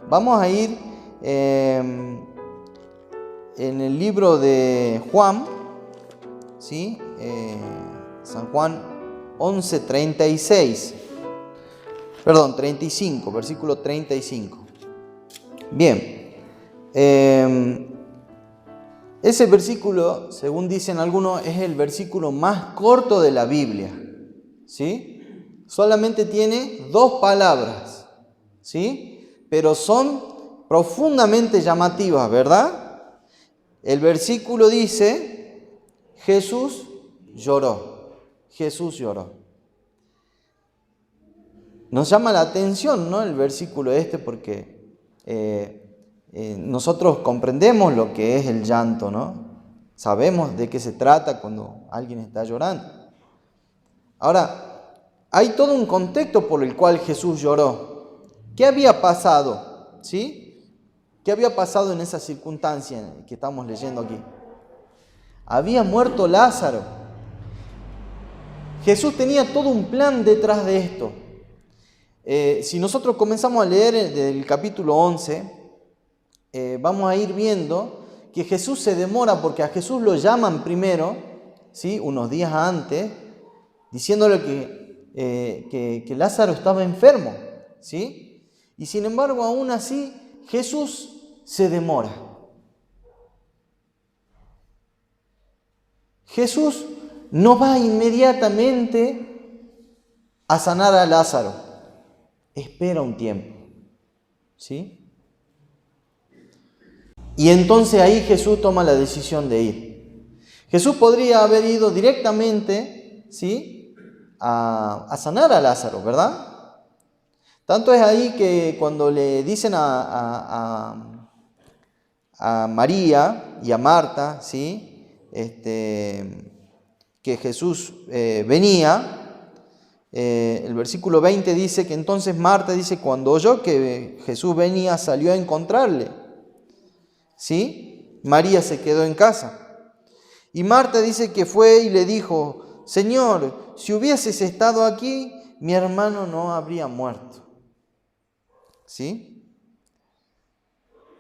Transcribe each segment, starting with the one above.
Vamos a ir en el libro de Juan, ¿sí? San Juan 35, versículo 35. Bien, ese versículo, según dicen algunos, es el versículo más corto de la Biblia, ¿sí? Solamente tiene 2 palabras, ¿sí? Pero son profundamente llamativas, ¿verdad? El versículo dice: Jesús lloró. Jesús lloró. Nos llama la atención, ¿no?, el versículo porque nosotros comprendemos lo que es el llanto, ¿no? Sabemos de qué se trata cuando alguien está llorando. Ahora, hay todo un contexto por el cual Jesús lloró. ¿Qué había pasado? ¿Sí? ¿Qué había pasado en esa circunstancia que estamos leyendo aquí? Había muerto Lázaro. Jesús tenía todo un plan detrás de esto. Si nosotros comenzamos a leer del capítulo 11, vamos a ir viendo que Jesús se demora porque a Jesús lo llaman primero, ¿sí?, unos días antes, diciéndole que Lázaro estaba enfermo, ¿sí? Y sin embargo, aún así, Jesús se demora. Jesús no va inmediatamente a sanar a Lázaro. Espera un tiempo, ¿sí? Y entonces ahí Jesús toma la decisión de ir. Jesús podría haber ido directamente, ¿sí?, a sanar a Lázaro, ¿verdad? Tanto es ahí que cuando le dicen a María y a Marta, ¿sí?, que Jesús venía, el versículo 20 dice que entonces Marta dice: cuando oyó que Jesús venía, salió a encontrarle, ¿sí? María se quedó en casa. Y Marta dice que fue y le dijo: Señor, si hubieses estado aquí, mi hermano no habría muerto. ¿Sí?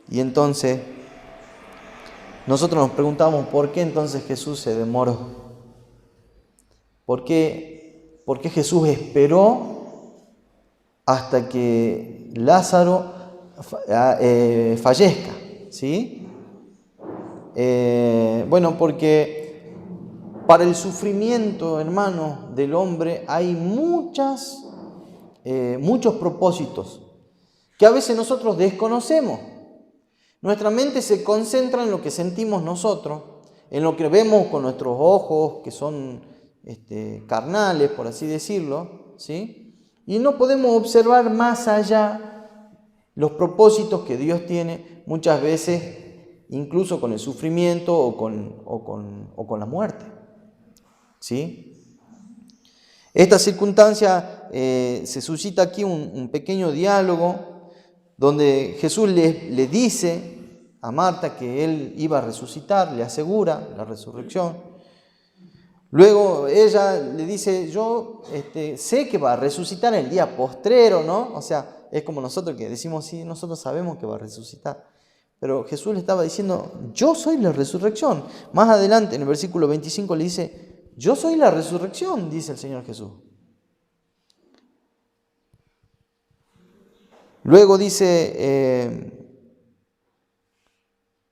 Y entonces nosotros nos preguntamos: ¿por qué entonces Jesús se demoró? ¿Por qué Jesús esperó hasta que Lázaro fallezca? ¿Sí? Bueno, porque para el sufrimiento, hermano, del hombre hay muchos propósitos que a veces nosotros desconocemos. Nuestra mente se concentra en lo que sentimos nosotros, en lo que vemos con nuestros ojos, que son carnales, por así decirlo, ¿sí? Y no podemos observar más allá los propósitos que Dios tiene muchas veces, incluso con el sufrimiento o con la muerte, ¿sí? Esta circunstancia se suscita aquí un pequeño diálogo donde Jesús le dice a Marta que Él iba a resucitar, le asegura la resurrección. Luego ella le dice: yo sé que va a resucitar el día postrero, ¿no? O sea, es como nosotros que decimos: sí, nosotros sabemos que va a resucitar. Pero Jesús le estaba diciendo: yo soy la resurrección. Más adelante, en el versículo 25, le dice: yo soy la resurrección, dice el Señor Jesús. Luego dice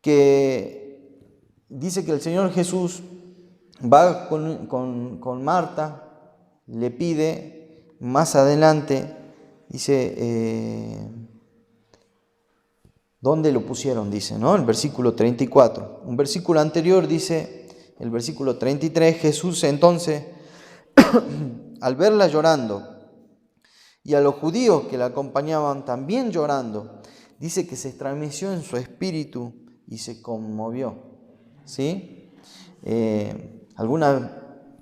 que el Señor Jesús va con Marta, le pide más adelante, dice, ¿dónde lo pusieron? Dice, ¿no? El versículo 34. Un versículo anterior dice, el versículo 33, Jesús entonces, al verla llorando, y a los judíos que la acompañaban también llorando, dice que se estremeció en su espíritu y se conmovió, ¿sí? Algunas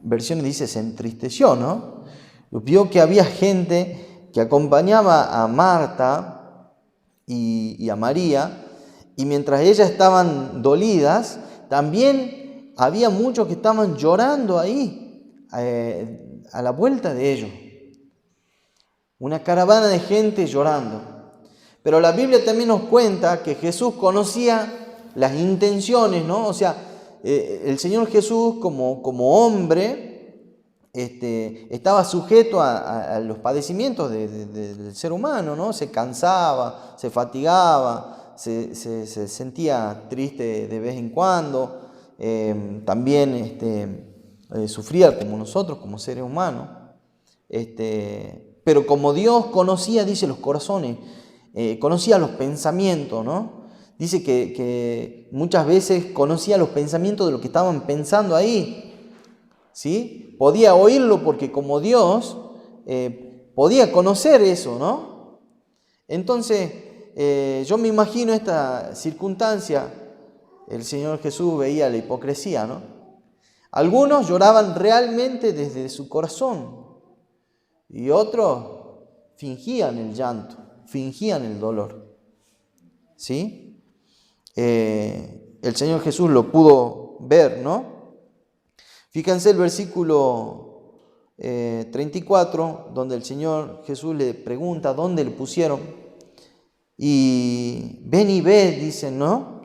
versiones dice se entristeció, ¿no? Vio que había gente que acompañaba a Marta y a María, y mientras ellas estaban dolidas, también había muchos que estaban llorando ahí, a la vuelta de ellos. Una caravana de gente llorando. Pero la Biblia también nos cuenta que Jesús conocía las intenciones, ¿no? O sea, el Señor Jesús como hombre estaba sujeto a los padecimientos del ser humano, ¿no? Se cansaba, se fatigaba, se sentía triste de vez en cuando, también sufría como nosotros, como seres humanos. Pero como Dios conocía, dice, los corazones, conocía los pensamientos, ¿no? Dice que muchas veces conocía los pensamientos de lo que estaban pensando ahí, ¿sí? Podía oírlo porque como Dios podía conocer eso, ¿no? Entonces, yo me imagino esta circunstancia, el Señor Jesús veía la hipocresía, ¿no? Algunos lloraban realmente desde su corazón y otros fingían el llanto, fingían el dolor, ¿sí? El Señor Jesús lo pudo ver, ¿no? Fíjense el versículo 34, donde el Señor Jesús le pregunta dónde le pusieron. Y ven y ve, dicen, ¿no?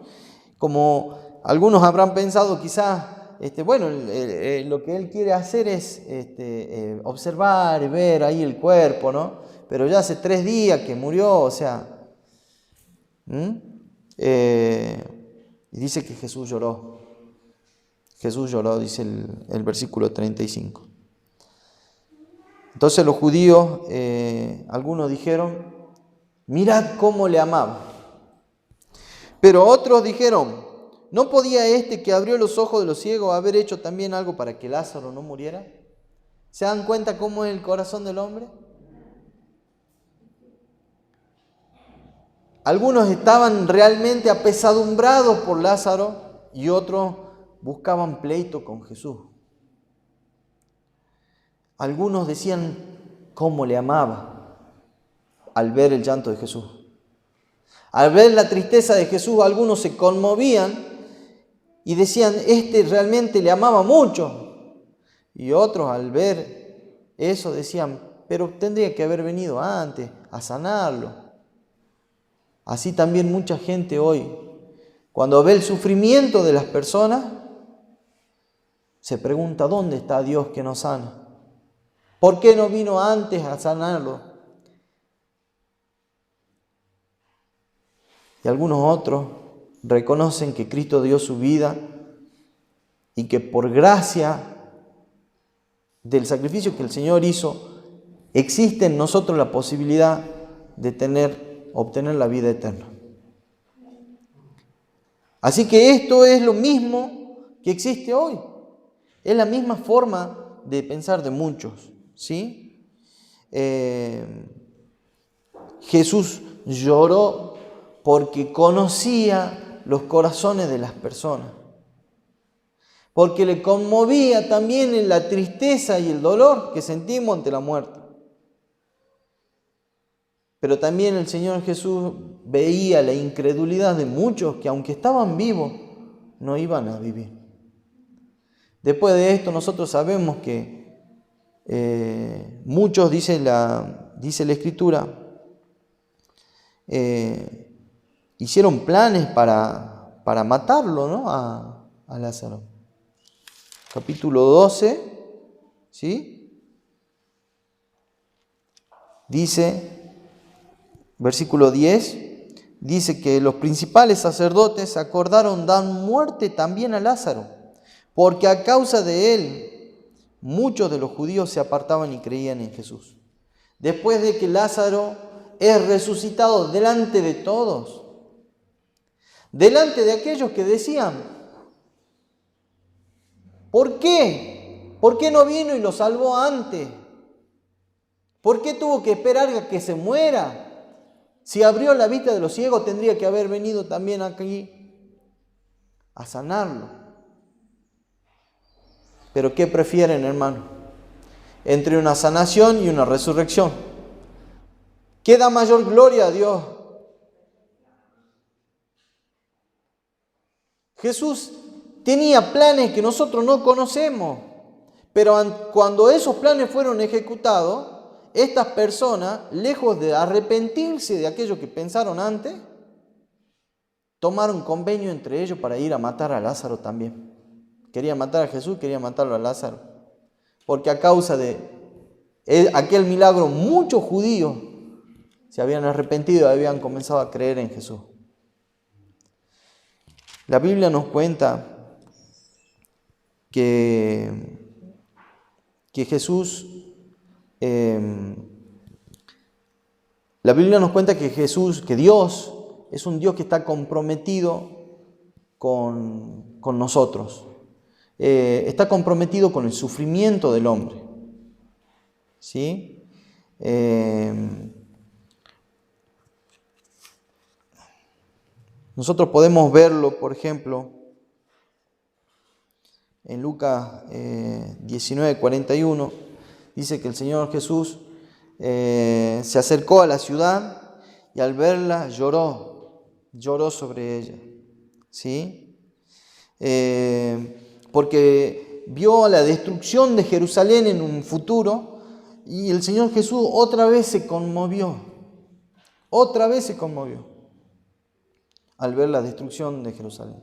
Como algunos habrán pensado quizás, lo que Él quiere hacer es observar y ver ahí el cuerpo, ¿no? Pero ya hace 3 días que murió, o sea... Y dice que Jesús lloró. Jesús lloró, dice el versículo 35. Entonces los judíos, algunos dijeron, mirad cómo le amaba. Pero otros dijeron, ¿no podía este que abrió los ojos de los ciegos haber hecho también algo para que Lázaro no muriera? ¿Se dan cuenta cómo es el corazón del hombre? Algunos estaban realmente apesadumbrados por Lázaro y otros buscaban pleito con Jesús. Algunos decían cómo le amaba al ver el llanto de Jesús. Al ver la tristeza de Jesús, algunos se conmovían y decían, realmente le amaba mucho. Y otros al ver eso decían, pero tendría que haber venido antes a sanarlo. Así también mucha gente hoy, cuando ve el sufrimiento de las personas, se pregunta, ¿dónde está Dios que nos sana? ¿Por qué no vino antes a sanarlo? Y algunos otros reconocen que Cristo dio su vida y que por gracia del sacrificio que el Señor hizo, existe en nosotros la posibilidad de obtener la vida eterna. Así que esto es lo mismo que existe hoy. Es la misma forma de pensar de muchos, ¿sí? Jesús lloró porque conocía los corazones de las personas, porque le conmovía también en la tristeza y el dolor que sentimos ante la muerte. Pero también el Señor Jesús veía la incredulidad de muchos que aunque estaban vivos, no iban a vivir. Después de esto nosotros sabemos que muchos, dice la Escritura, hicieron planes para matarlo, ¿no? a Lázaro. Capítulo 12, ¿sí? Dice... Versículo 10, dice que los principales sacerdotes acordaron dar muerte también a Lázaro, porque a causa de él muchos de los judíos se apartaban y creían en Jesús. Después de que Lázaro es resucitado delante de todos, delante de aquellos que decían, ¿por qué? ¿Por qué no vino y lo salvó antes? ¿Por qué tuvo que esperar a que se muera? Si abrió la vista de los ciegos, tendría que haber venido también aquí a sanarlo. Pero ¿qué prefieren, hermano? Entre una sanación y una resurrección. ¿Qué da mayor gloria a Dios? Jesús tenía planes que nosotros no conocemos, pero cuando esos planes fueron ejecutados, estas personas, lejos de arrepentirse de aquello que pensaron antes, tomaron convenio entre ellos para ir a matar a Lázaro también. Querían matar a Jesús, querían matarlo a Lázaro. Porque a causa de aquel milagro, muchos judíos se habían arrepentido y habían comenzado a creer en Jesús. La Biblia nos cuenta que Jesús, la Biblia nos cuenta que Dios es un Dios que está comprometido con nosotros. Está comprometido con el sufrimiento del hombre. ¿Sí? Nosotros podemos verlo, por ejemplo, en Lucas 19:41, dice que el Señor Jesús se acercó a la ciudad y al verla lloró sobre ella. ¿Sí? Porque vio la destrucción de Jerusalén en un futuro y el Señor Jesús otra vez se conmovió al ver la destrucción de Jerusalén.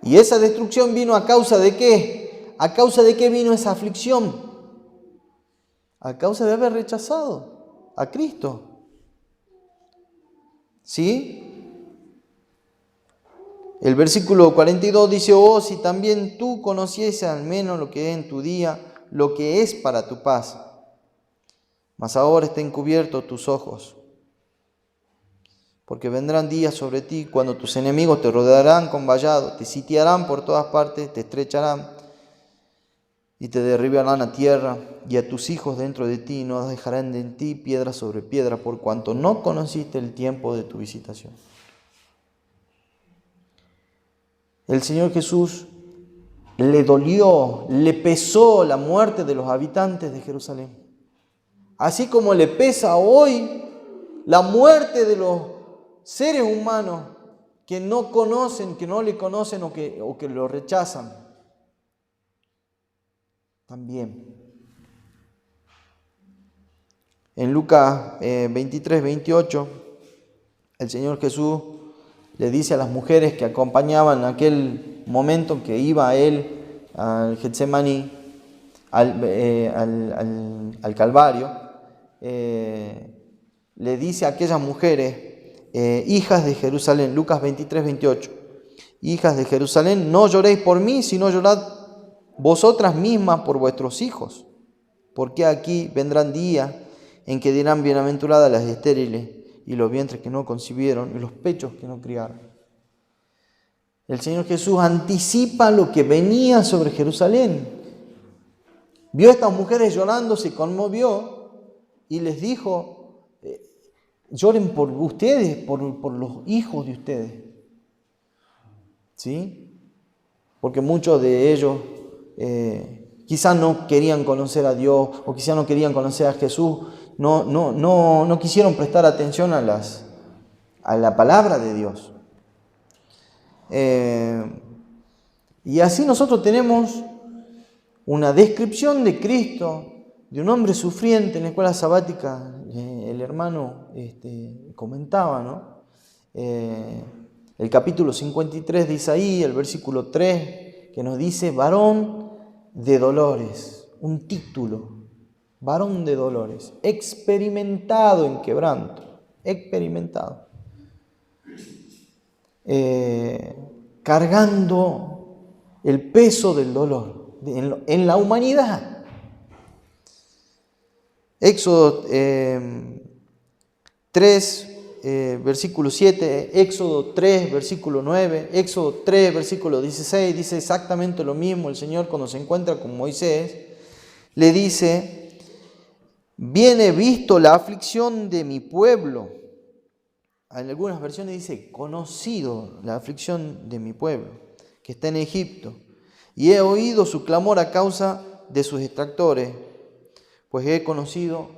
Y esa destrucción vino a causa de ¿qué? ¿A causa de qué vino esa aflicción? A causa de haber rechazado a Cristo. ¿Sí? El versículo 42 dice: oh, si también tú conocieses al menos lo que es en tu día, lo que es para tu paz. Mas ahora estén encubiertos tus ojos. Porque vendrán días sobre ti cuando tus enemigos te rodearán con vallado, te sitiarán por todas partes, te estrecharán y te derribarán a tierra, y a tus hijos dentro de ti no dejarán de ti piedra sobre piedra, por cuanto no conociste el tiempo de tu visitación. El Señor Jesús le dolió, le pesó la muerte de los habitantes de Jerusalén. Así como le pesa hoy la muerte de los seres humanos que no conocen, que no le conocen o que lo rechazan. También. En Lucas 23:28, el Señor Jesús le dice a las mujeres que acompañaban en aquel momento en que iba a él al Getsemaní, al Calvario, le dice a aquellas mujeres, hijas de Jerusalén, Lucas 23:28, hijas de Jerusalén, no lloréis por mí, sino llorad vosotras mismas por vuestros hijos, porque aquí vendrán días en que dirán: bienaventuradas las estériles, y los vientres que no concibieron, y los pechos que no criaron. El Señor Jesús anticipa lo que venía sobre Jerusalén. Vio a estas mujeres llorando, se conmovió y les dijo: lloren por ustedes, por los hijos de ustedes. ¿Sí? Porque muchos de ellos quizás no querían conocer a Dios, o quizás no querían conocer a Jesús, no quisieron prestar atención a la palabra de Dios. Y así nosotros tenemos una descripción de Cristo, de un hombre sufriente. En la escuela sabática el hermano comentaba, ¿no? El capítulo 53 de Isaías, el versículo 3, que nos dice: varón de dolores, un título, varón de dolores, experimentado en quebranto, experimentado, cargando el peso del dolor en la humanidad. Éxodo 3, versículo 7, Éxodo 3, versículo 9, Éxodo 3, versículo 16, dice exactamente lo mismo. El Señor, cuando se encuentra con Moisés, le dice: bien he visto la aflicción de mi pueblo. En algunas versiones dice: conocido la aflicción de mi pueblo, que está en Egipto, y he oído su clamor a causa de sus extractores, pues he conocido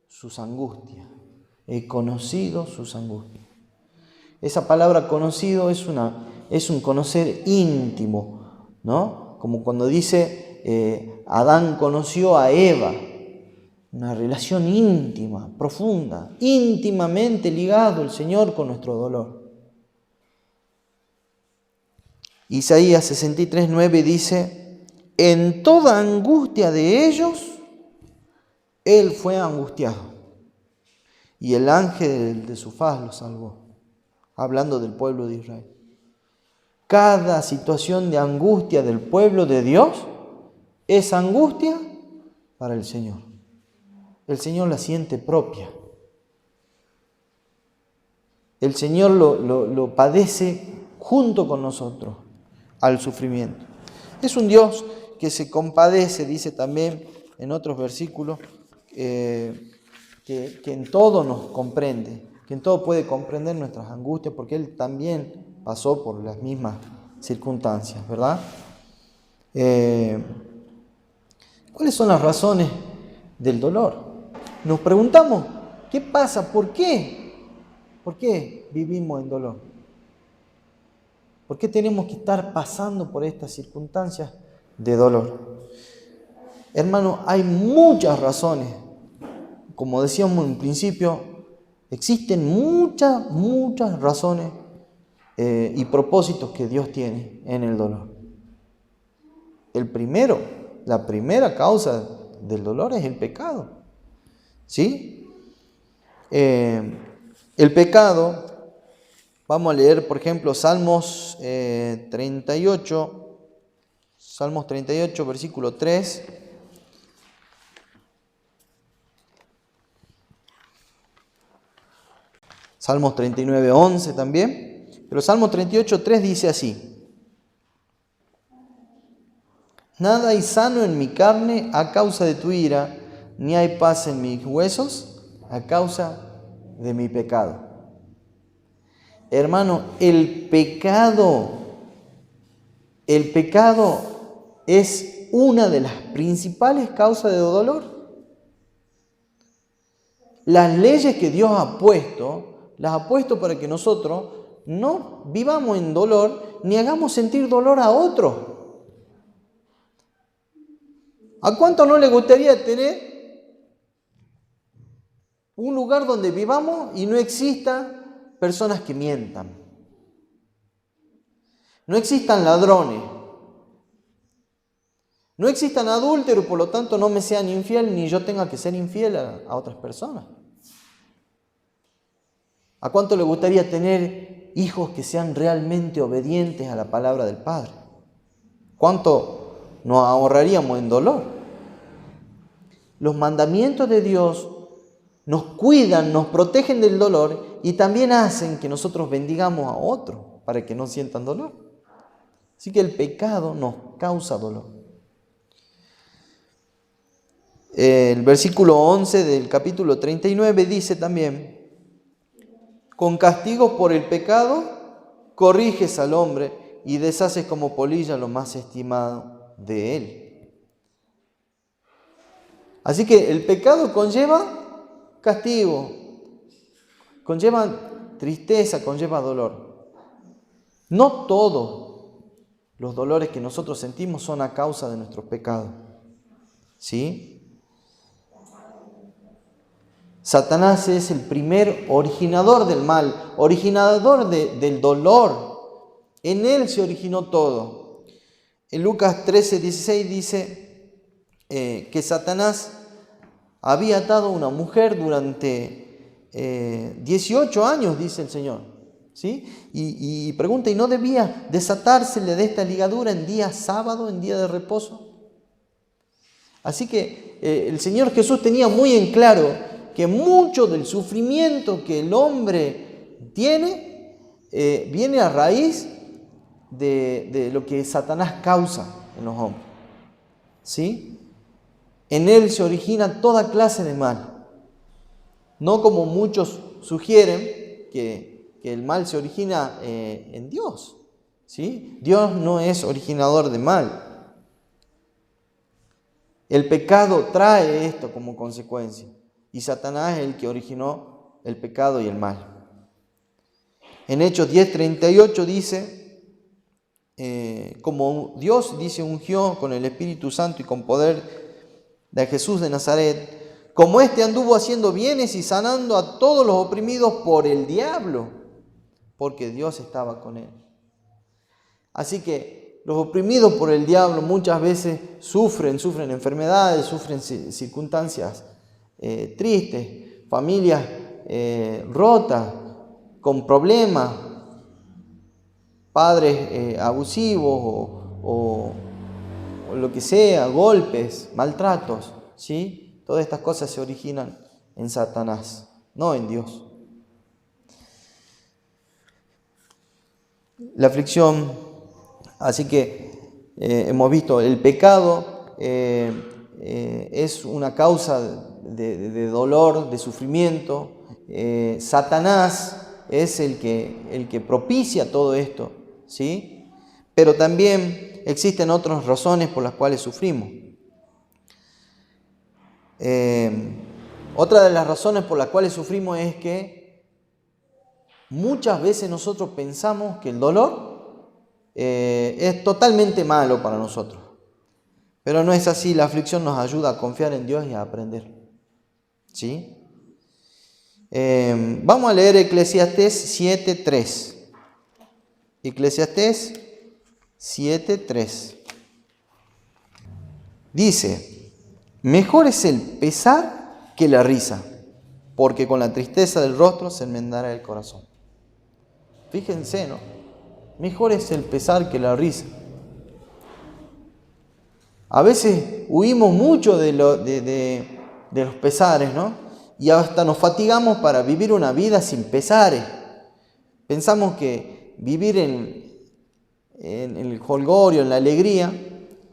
sus angustias. He conocido sus angustias. Esa palabra conocido es un conocer íntimo, ¿no? Como cuando dice Adán conoció a Eva. Una relación íntima, profunda, íntimamente ligado el Señor con nuestro dolor. Isaías 63:9 dice: en toda angustia de ellos, Él fue angustiado, y el ángel de su faz lo salvó. Hablando del pueblo de Israel. Cada situación de angustia del pueblo de Dios es angustia para el Señor. El Señor la siente propia. El Señor lo padece junto con nosotros al sufrimiento. Es un Dios que se compadece, dice también en otros versículos, que en todo nos comprende, que en todo puede comprender nuestras angustias, porque Él también pasó por las mismas circunstancias, ¿verdad? ¿Cuáles son las razones del dolor? Nos preguntamos, ¿qué pasa? ¿Por qué? ¿Por qué vivimos en dolor? ¿Por qué tenemos que estar pasando por estas circunstancias de dolor? Hermano, hay muchas razones. Como decíamos en principio, existen muchas razones y propósitos que Dios tiene en el dolor. La primera causa del dolor es el pecado. ¿Sí? El pecado, vamos a leer, por ejemplo, Salmos 38, versículo 3. Salmos 39, 11 también. Pero Salmos 38, 3 dice así: nada hay sano en mi carne a causa de tu ira, ni hay paz en mis huesos a causa de mi pecado. Hermano, el pecado es una de las principales causas de dolor. Las leyes que Dios ha puesto, las ha puesto para que nosotros no vivamos en dolor ni hagamos sentir dolor a otros. ¿A cuánto no le gustaría tener un lugar donde vivamos y no existan personas que mientan? No existan ladrones, no existan adúlteros, por lo tanto no me sean infiel ni yo tenga que ser infiel a otras personas. ¿A cuánto le gustaría tener hijos que sean realmente obedientes a la palabra del Padre? ¿Cuánto nos ahorraríamos en dolor? Los mandamientos de Dios nos cuidan, nos protegen del dolor y también hacen que nosotros bendigamos a otros para que no sientan dolor. Así que el pecado nos causa dolor. El versículo 11 del capítulo 39 dice también: con castigos por el pecado corriges al hombre y deshaces como polilla lo más estimado de él. Así que el pecado conlleva castigo, conlleva tristeza, conlleva dolor. No todos los dolores que nosotros sentimos son a causa de nuestros pecados. ¿Sí? Satanás es el primer originador del mal, originador del dolor. En él se originó todo. En Lucas 13:16 dice que Satanás había atado a una mujer durante 18 años, dice el Señor. ¿Sí? Y pregunta, ¿y no debía desatársele de esta ligadura en día sábado, en día de reposo? Así que el Señor Jesús tenía muy en claro que mucho del sufrimiento que el hombre tiene viene a raíz de lo que Satanás causa en los hombres. ¿Sí? En él se origina toda clase de mal. No como muchos sugieren que el mal se origina en Dios. ¿Sí? Dios no es originador de mal. El pecado trae esto como consecuencia. Y Satanás es el que originó el pecado y el mal. En Hechos 10:38 dice, como Dios, dice, ungió con el Espíritu Santo y con poder de Jesús de Nazaret, como éste anduvo haciendo bienes y sanando a todos los oprimidos por el diablo, porque Dios estaba con él. Así que los oprimidos por el diablo muchas veces sufren enfermedades, sufren circunstancias tristes, familias rotas, con problemas, padres abusivos o lo que sea, golpes, maltratos, ¿sí? Todas estas cosas se originan en Satanás, no en Dios. La aflicción, así que hemos visto, el pecado es una causa de dolor, de sufrimiento. Satanás es el que propicia todo esto, ¿sí? Pero también existen otras razones por las cuales sufrimos. Otra de las razones por las cuales sufrimos es que muchas veces nosotros pensamos que el dolor es totalmente malo para nosotros. Pero no es así, la aflicción nos ayuda a confiar en Dios y a aprender. ¿Sí? Vamos a leer Eclesiastés 7:3. Eclesiastés 7:3. Dice: mejor es el pesar que la risa, porque con la tristeza del rostro se enmendará el corazón. Fíjense, ¿no? Mejor es el pesar que la risa. A veces huimos mucho de los pesares, ¿no? Y hasta nos fatigamos para vivir una vida sin pesares. Pensamos que vivir en el jolgorio, en la alegría,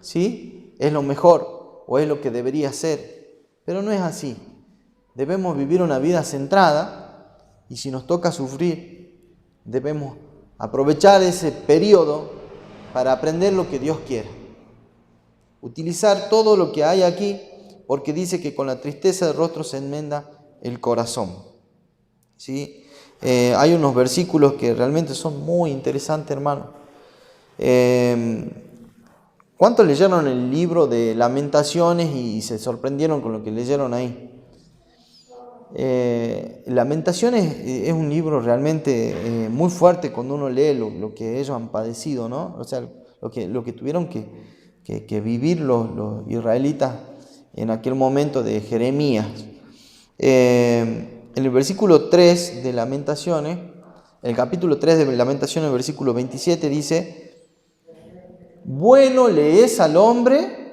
¿sí?, es lo mejor o es lo que debería ser. Pero no es así. Debemos vivir una vida centrada y si nos toca sufrir, debemos aprovechar ese periodo para aprender lo que Dios quiere. Utilizar todo lo que hay aquí, porque dice que con la tristeza del rostro se enmenda el corazón. ¿Sí? Hay unos versículos que realmente son muy interesantes, hermano. ¿Cuántos leyeron el libro de Lamentaciones y se sorprendieron con lo que leyeron ahí? Lamentaciones es un libro realmente muy fuerte cuando uno lee lo que ellos han padecido, ¿no? O sea, lo que tuvieron que vivir los israelitas en aquel momento de Jeremías. En el versículo 3 de Lamentaciones, el capítulo 3 de Lamentaciones, el versículo 27 dice: bueno le es al hombre,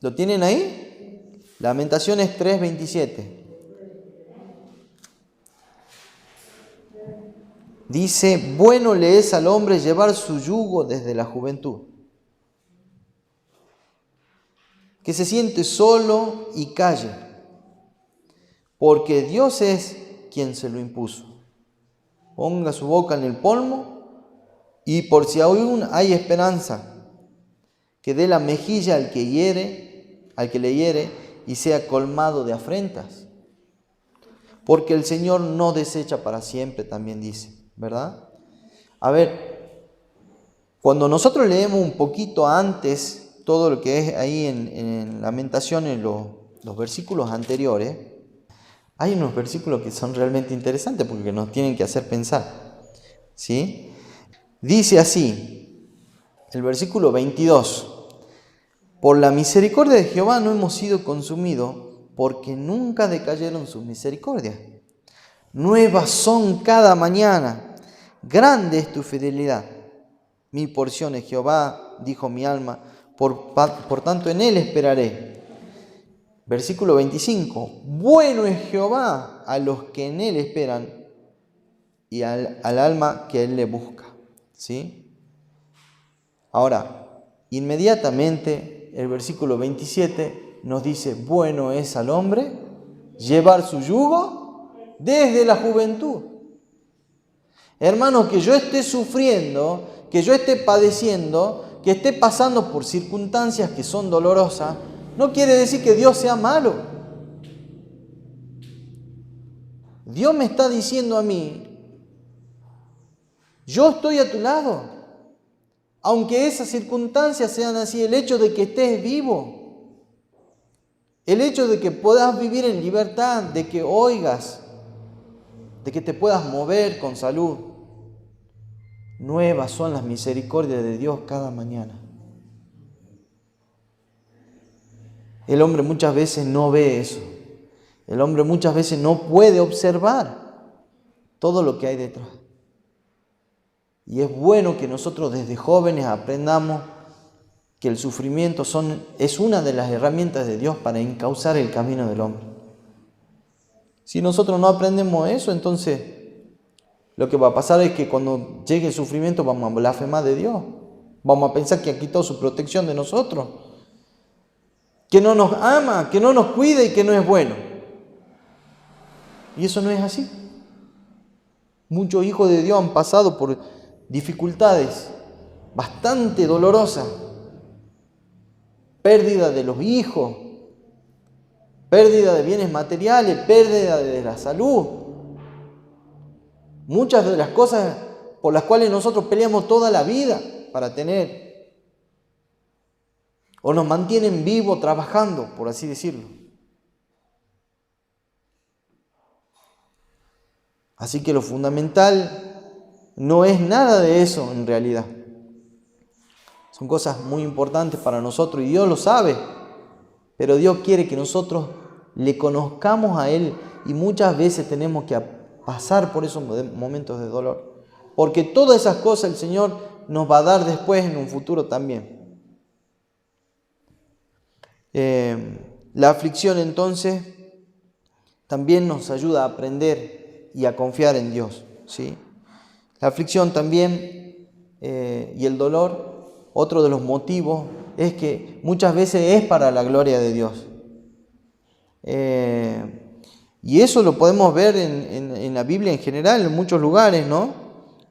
¿lo tienen ahí? Lamentaciones 3:27. Dice: bueno le es al hombre llevar su yugo desde la juventud, que se siente solo y calle, porque Dios es quien se lo impuso. Ponga su boca en el polvo, y por si aún hay esperanza, que dé la mejilla al que le hiere, y sea colmado de afrentas. Porque el Señor no desecha para siempre, también dice, ¿verdad? A ver, cuando nosotros leemos un poquito antes todo lo que es ahí en Lamentaciones, los versículos anteriores, hay unos versículos que son realmente interesantes porque nos tienen que hacer pensar, ¿sí? Dice así, el versículo 22: por la misericordia de Jehová no hemos sido consumidos, porque nunca decayeron sus misericordias. Nuevas son cada mañana, grande es tu fidelidad. Mi porción es Jehová, dijo mi alma, por tanto en él esperaré. Versículo 25: bueno es Jehová a los que en él esperan y al alma que él le busca. ¿Sí? Ahora, inmediatamente el versículo 27 nos dice: bueno es al hombre llevar su yugo desde la juventud. Hermanos, que yo esté sufriendo, que yo esté padeciendo, que esté pasando por circunstancias que son dolorosas, no quiere decir que Dios sea malo. Dios me está diciendo a mí: yo estoy a tu lado. Aunque esas circunstancias sean así, el hecho de que estés vivo El hecho de que puedas vivir en libertad, de que oigas, de que te puedas mover con salud. Nuevas son las misericordias de Dios cada mañana. El hombre muchas veces no ve eso. El hombre muchas veces no puede observar todo lo que hay detrás. Y es bueno que nosotros desde jóvenes aprendamos que el sufrimiento es una de las herramientas de Dios para encauzar el camino del hombre. Si nosotros no aprendemos eso, entonces lo que va a pasar es que cuando llegue el sufrimiento vamos a blasfemar de Dios. Vamos a pensar que ha quitado su protección de nosotros, que no nos ama, que no nos cuida y que no es bueno. Y eso no es así. Muchos hijos de Dios han pasado por dificultades bastante dolorosas. Pérdida de los hijos, pérdida de bienes materiales, pérdida de la salud. Muchas de las cosas por las cuales nosotros peleamos toda la vida para tener. O nos mantienen vivos trabajando, por así decirlo. Así que lo fundamental no es nada de eso en realidad. Son cosas muy importantes para nosotros y Dios lo sabe. Pero Dios quiere que nosotros le conozcamos a Él y muchas veces tenemos que pasar por esos momentos de dolor. Porque todas esas cosas el Señor nos va a dar después en un futuro también. La aflicción entonces también nos ayuda a aprender y a confiar en Dios, ¿sí? La aflicción también y el dolor, otro de los motivos es que muchas veces es para la gloria de Dios. Y eso lo podemos ver en la Biblia en general, en muchos lugares, ¿no?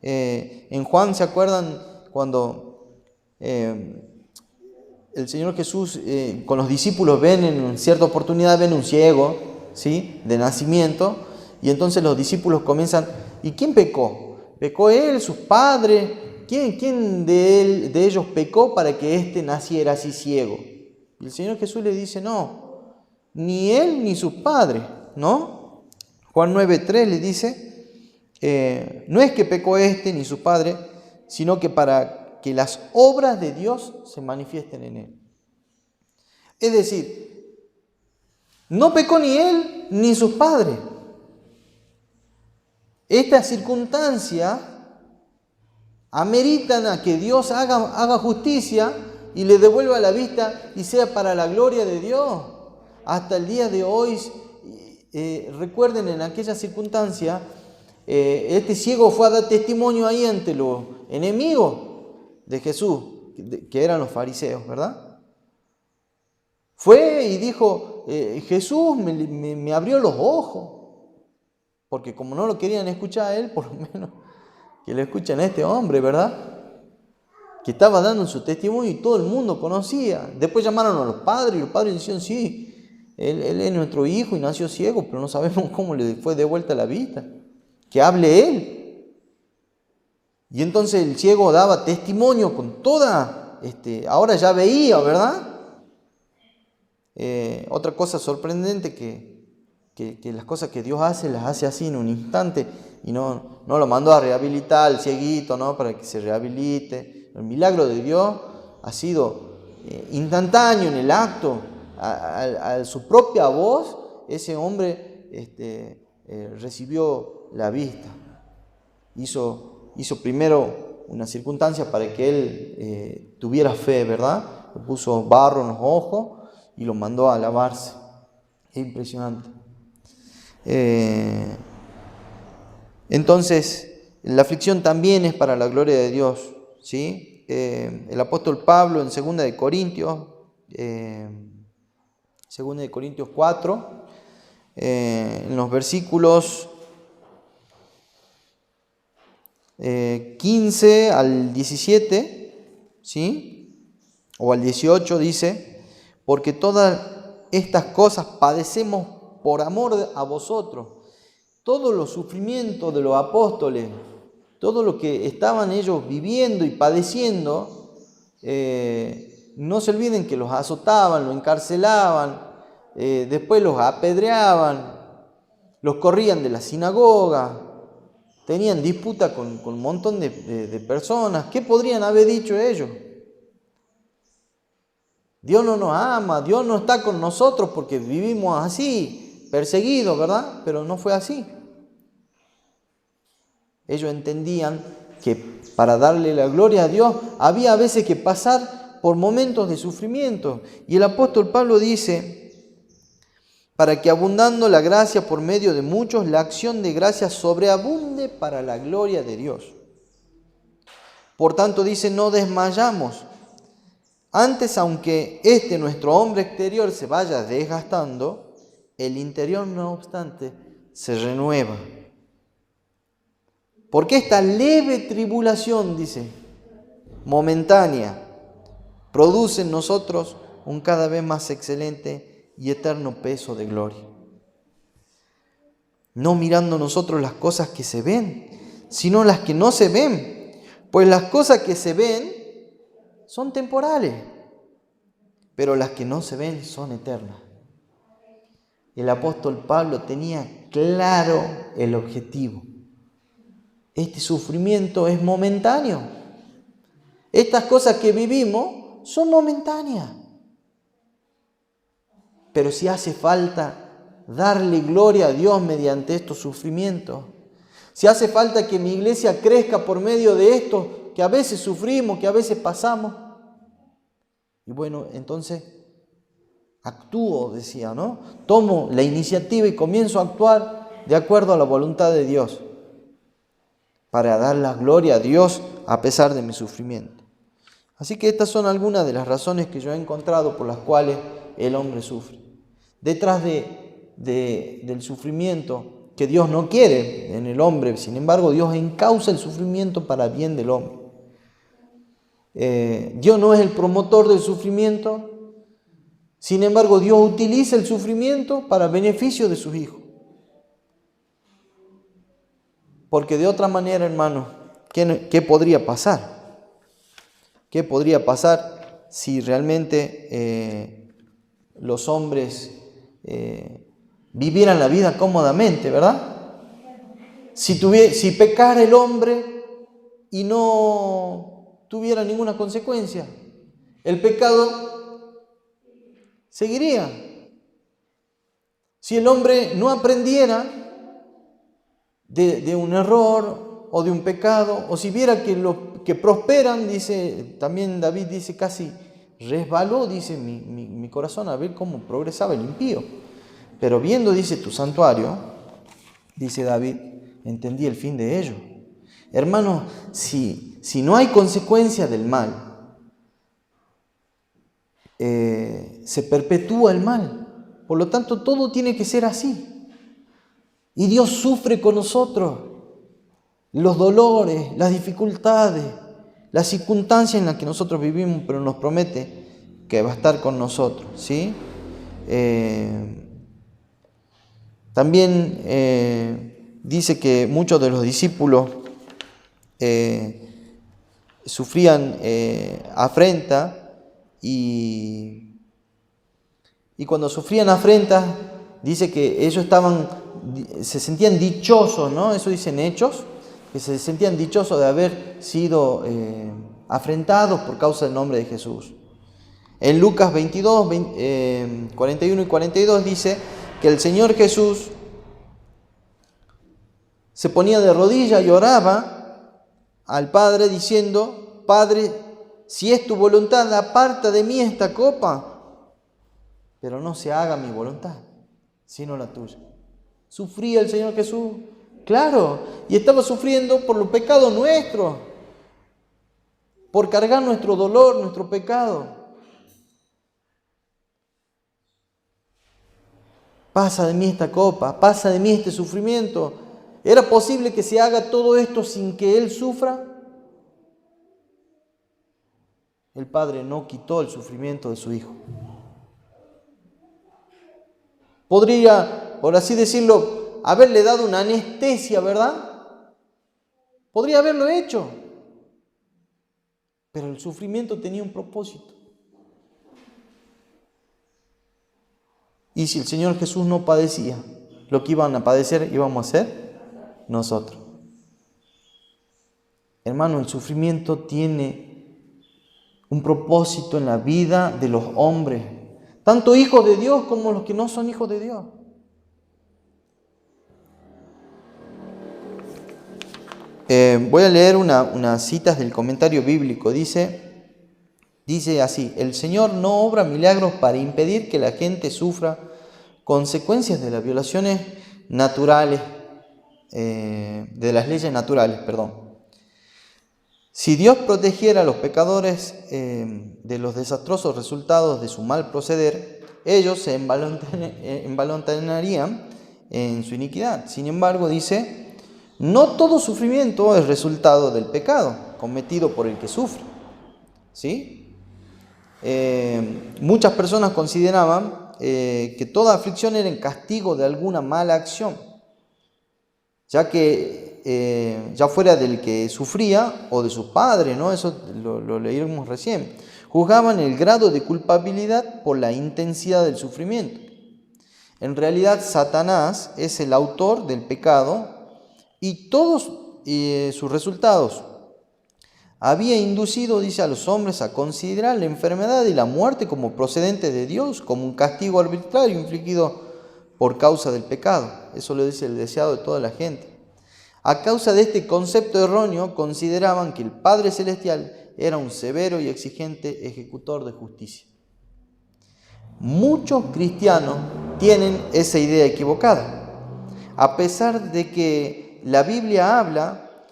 En Juan, ¿se acuerdan cuando el Señor Jesús con los discípulos ven en cierta oportunidad, ven un ciego, ¿sí?, de nacimiento, y entonces los discípulos comienzan, ¿y quién pecó? ¿Pecó él, sus padres? ¿Quién de ellos pecó para que éste naciera así ciego? Y el Señor Jesús le dice, no, ni él ni sus padres, ¿no? Juan 9:3 le dice, no es que pecó este ni su padre, sino que para que las obras de Dios se manifiesten en él. Es decir, no pecó ni él ni sus padres. Esta circunstancia ameritan a que Dios haga justicia y le devuelva la vista y sea para la gloria de Dios. Hasta el día de hoy, recuerden en aquella circunstancia, este ciego fue a dar testimonio ahí ante los enemigos de Jesús, que eran los fariseos, ¿verdad? Fue y dijo, Jesús me abrió los ojos, porque como no lo querían escuchar a él, por lo menos que lo escuchen a este hombre, ¿verdad? Que estaba dando su testimonio y todo el mundo conocía. Después llamaron a los padres y los padres decían, sí, él es nuestro hijo y nació ciego, pero no sabemos cómo le fue de vuelta la vista. Que hable él. Y entonces el ciego daba testimonio con toda, ahora ya veía, ¿verdad? Otra cosa sorprendente que las cosas que Dios hace, las hace así en un instante y no lo mandó a rehabilitar al cieguito, ¿no?, para que se rehabilite. El milagro de Dios ha sido instantáneo en el acto. A su propia voz, ese hombre recibió la vista. Hizo primero una circunstancia para que él tuviera fe, ¿verdad? Le puso barro en los ojos y lo mandó a lavarse. Es impresionante. Entonces, la aflicción también es para la gloria de Dios, ¿sí? El apóstol Pablo en 2 de Corintios 4, en los versículos 15 al 17, ¿sí?, o al 18 dice, porque todas estas cosas padecemos por amor a vosotros. Todos los sufrimientos de los apóstoles, todo lo que estaban ellos viviendo y padeciendo, no se olviden que los azotaban, los encarcelaban, después los apedreaban, los corrían de la sinagoga, tenían disputa con un montón de personas. ¿Qué podrían haber dicho ellos? Dios no nos ama, Dios no está con nosotros porque vivimos así, perseguidos, ¿verdad? Pero no fue así. Ellos entendían que para darle la gloria a Dios había a veces que pasar por momentos de sufrimiento. Y el apóstol Pablo dice, para que abundando la gracia por medio de muchos, la acción de gracia sobreabunde para la gloria de Dios. Por tanto dice, no desmayamos. Antes, aunque nuestro hombre exterior se vaya desgastando, el interior no obstante se renueva. Porque esta leve tribulación, dice, momentánea, produce en nosotros un cada vez más excelente y eterno peso de gloria. No mirando nosotros las cosas que se ven, sino las que no se ven. Pues las cosas que se ven son temporales, pero las que no se ven son eternas. El apóstol Pablo tenía claro el objetivo. Este sufrimiento es momentáneo. Estas cosas que vivimos son momentáneas. Pero si hace falta darle gloria a Dios mediante estos sufrimientos, si hace falta que mi iglesia crezca por medio de esto, que a veces sufrimos, que a veces pasamos, y bueno, entonces actúo, decía, ¿no? Tomo la iniciativa y comienzo a actuar de acuerdo a la voluntad de Dios, para dar la gloria a Dios a pesar de mi sufrimiento. Así que estas son algunas de las razones que yo he encontrado por las cuales el hombre sufre. Detrás del sufrimiento que Dios no quiere en el hombre, sin embargo, Dios encausa el sufrimiento para bien del hombre. Dios no es el promotor del sufrimiento, sin embargo, Dios utiliza el sufrimiento para beneficio de sus hijos. Porque de otra manera, hermano, ¿qué podría pasar? ¿Qué podría pasar si realmente los hombres vivieran la vida cómodamente, ¿verdad? Si pecara el hombre y no tuviera ninguna consecuencia, el pecado seguiría. Si el hombre no aprendiera de un error o de un pecado, o si viera que los que prosperan, dice, también David dice, casi resbaló, dice, mi corazón a ver cómo progresaba el impío. Pero viendo, dice, tu santuario, dice David, entendí el fin de ello. Hermano, si no hay consecuencia del mal, se perpetúa el mal. Por lo tanto, todo tiene que ser así. Y Dios sufre con nosotros los dolores, las dificultades, las circunstancias en las que nosotros vivimos, pero nos promete que va a estar con nosotros, ¿sí? También dice que muchos de los discípulos sufrían afrenta y cuando sufrían afrenta, dice que ellos se sentían dichosos, ¿no? Eso dicen Hechos, que se sentían dichosos de haber sido afrentados por causa del nombre de Jesús. En Lucas 22, 41 y 42 dice que el Señor Jesús se ponía de rodillas y oraba al Padre diciendo, Padre, si es tu voluntad, aparta de mí esta copa, pero no se haga mi voluntad, sino la tuya. ¿Sufría el Señor Jesús? Claro, y estaba sufriendo por los pecados nuestros, por cargar nuestro dolor, nuestro pecado. Pasa de mí esta copa, pasa de mí este sufrimiento. ¿Era posible que se haga todo esto sin que Él sufra? El Padre no quitó el sufrimiento de su Hijo. Podría, por así decirlo, haberle dado una anestesia, ¿verdad? Podría haberlo hecho. Pero el sufrimiento tenía un propósito. Y si el Señor Jesús no padecía, lo que iban a padecer íbamos a ser nosotros. Hermano, el sufrimiento tiene un propósito en la vida de los hombres, tanto hijos de Dios como los que no son hijos de Dios. Voy a leer unas citas del comentario bíblico. Dice así: el Señor no obra milagros para impedir que la gente sufra consecuencias de las violaciones naturales, de las leyes naturales, perdón. Si Dios protegiera a los pecadores de los desastrosos resultados de su mal proceder, ellos se envalentonarían en su iniquidad. Sin embargo, dice, no todo sufrimiento es resultado del pecado cometido por el que sufre. ¿Sí? Muchas personas consideraban que toda aflicción era en castigo de alguna mala acción, ya que ya fuera del que sufría o de sus padres, ¿no? Eso lo leímos recién. Juzgaban el grado de culpabilidad por la intensidad del sufrimiento. En realidad, Satanás es el autor del pecado y todos sus resultados. Había inducido, dice, a los hombres a considerar la enfermedad y la muerte como procedentes de Dios, como un castigo arbitrario infligido por causa del pecado. Eso lo dice el deseado de toda la gente. A causa de este concepto erróneo, consideraban que el Padre Celestial era un severo y exigente ejecutor de justicia. Muchos cristianos tienen esa idea equivocada. A pesar de que la Biblia habla,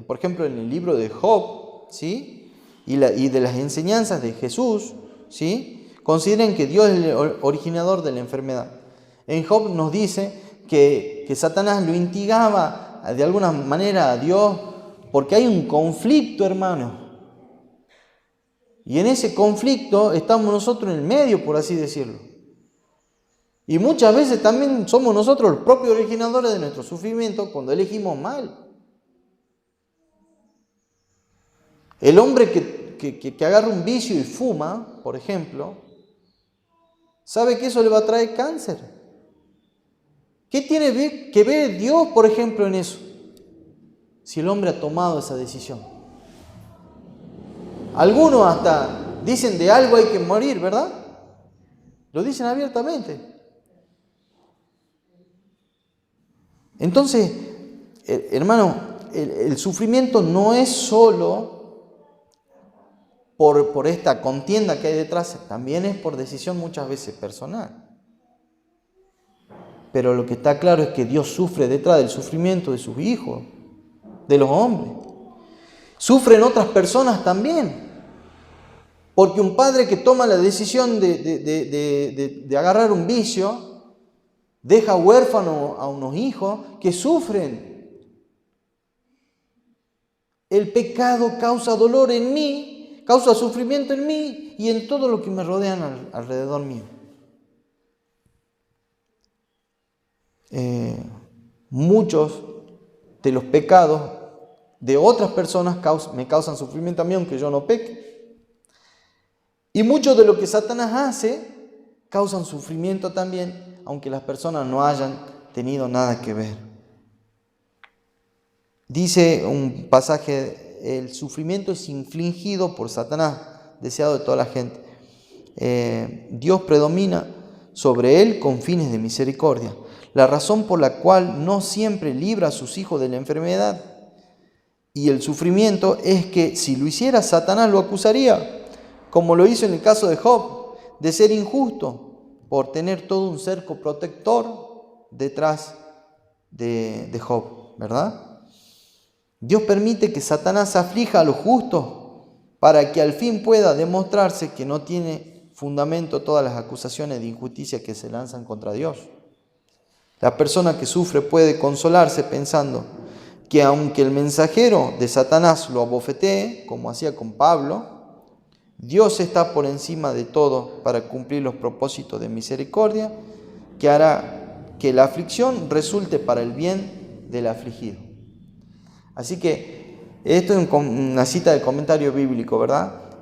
por ejemplo, en el libro de Job, ¿sí? y de las enseñanzas de Jesús, ¿sí? Consideren que Dios es el originador de la enfermedad. En Job nos dice que Satanás lo instigaba de alguna manera a Dios porque hay un conflicto, hermano. Y en ese conflicto estamos nosotros en el medio, por así decirlo. Y muchas veces también somos nosotros los propios originadores de nuestro sufrimiento cuando elegimos mal. El hombre que agarra un vicio y fuma, por ejemplo, sabe que eso le va a traer cáncer. ¿Qué tiene que ver Dios, por ejemplo, en eso? Si el hombre ha tomado esa decisión. Algunos hasta dicen de algo hay que morir, ¿verdad? Lo dicen abiertamente. Entonces, hermano, el sufrimiento no es solo por esta contienda que hay detrás, también es por decisión muchas veces personal. Pero lo que está claro es que Dios sufre detrás del sufrimiento de sus hijos, de los hombres. Sufren otras personas también. Porque un padre que toma la decisión de agarrar un vicio, deja huérfano a unos hijos que sufren. El pecado causa dolor en mí, causa sufrimiento en mí y en todo lo que me rodean alrededor mío. Muchos de los pecados de otras personas me causan sufrimiento a mí, aunque yo no peque. Y mucho de lo que Satanás hace causan sufrimiento también, aunque las personas no hayan tenido nada que ver. Dice un pasaje, el sufrimiento es infligido por Satanás, deseado de toda la gente. Dios predomina sobre él con fines de misericordia. La razón por la cual no siempre libra a sus hijos de la enfermedad y el sufrimiento es que si lo hiciera, Satanás lo acusaría, como lo hizo en el caso de Job, de ser injusto por tener todo un cerco protector detrás de Job, ¿verdad? Dios permite que Satanás aflija a los justos para que al fin pueda demostrarse que no tiene fundamento todas las acusaciones de injusticia que se lanzan contra Dios. La persona que sufre puede consolarse pensando que aunque el mensajero de Satanás lo abofetee, como hacía con Pablo, Dios está por encima de todo para cumplir los propósitos de misericordia que hará que la aflicción resulte para el bien del afligido. Así que esto es una cita de comentario bíblico, ¿verdad?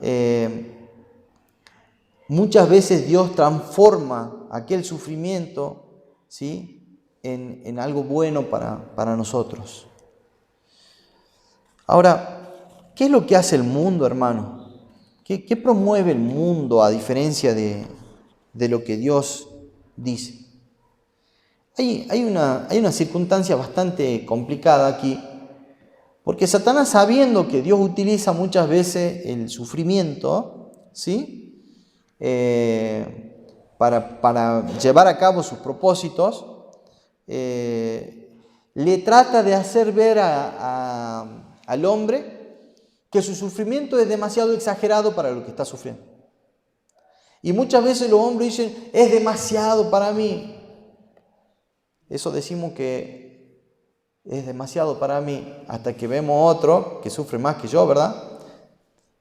muchas veces Dios transforma aquel sufrimiento, ¿sí?, en algo bueno para nosotros. Ahora, ¿qué es lo que hace el mundo, hermano? ¿Qué promueve el mundo a diferencia de lo que Dios dice? Hay una circunstancia bastante complicada aquí, porque Satanás, sabiendo que Dios utiliza muchas veces el sufrimiento, ¿sí?, para llevar a cabo sus propósitos, le trata de hacer ver al hombre que su sufrimiento es demasiado exagerado para lo que está sufriendo. Y muchas veces los hombres dicen, es demasiado para mí. Eso decimos que es demasiado para mí, hasta que vemos otro que sufre más que yo, ¿verdad?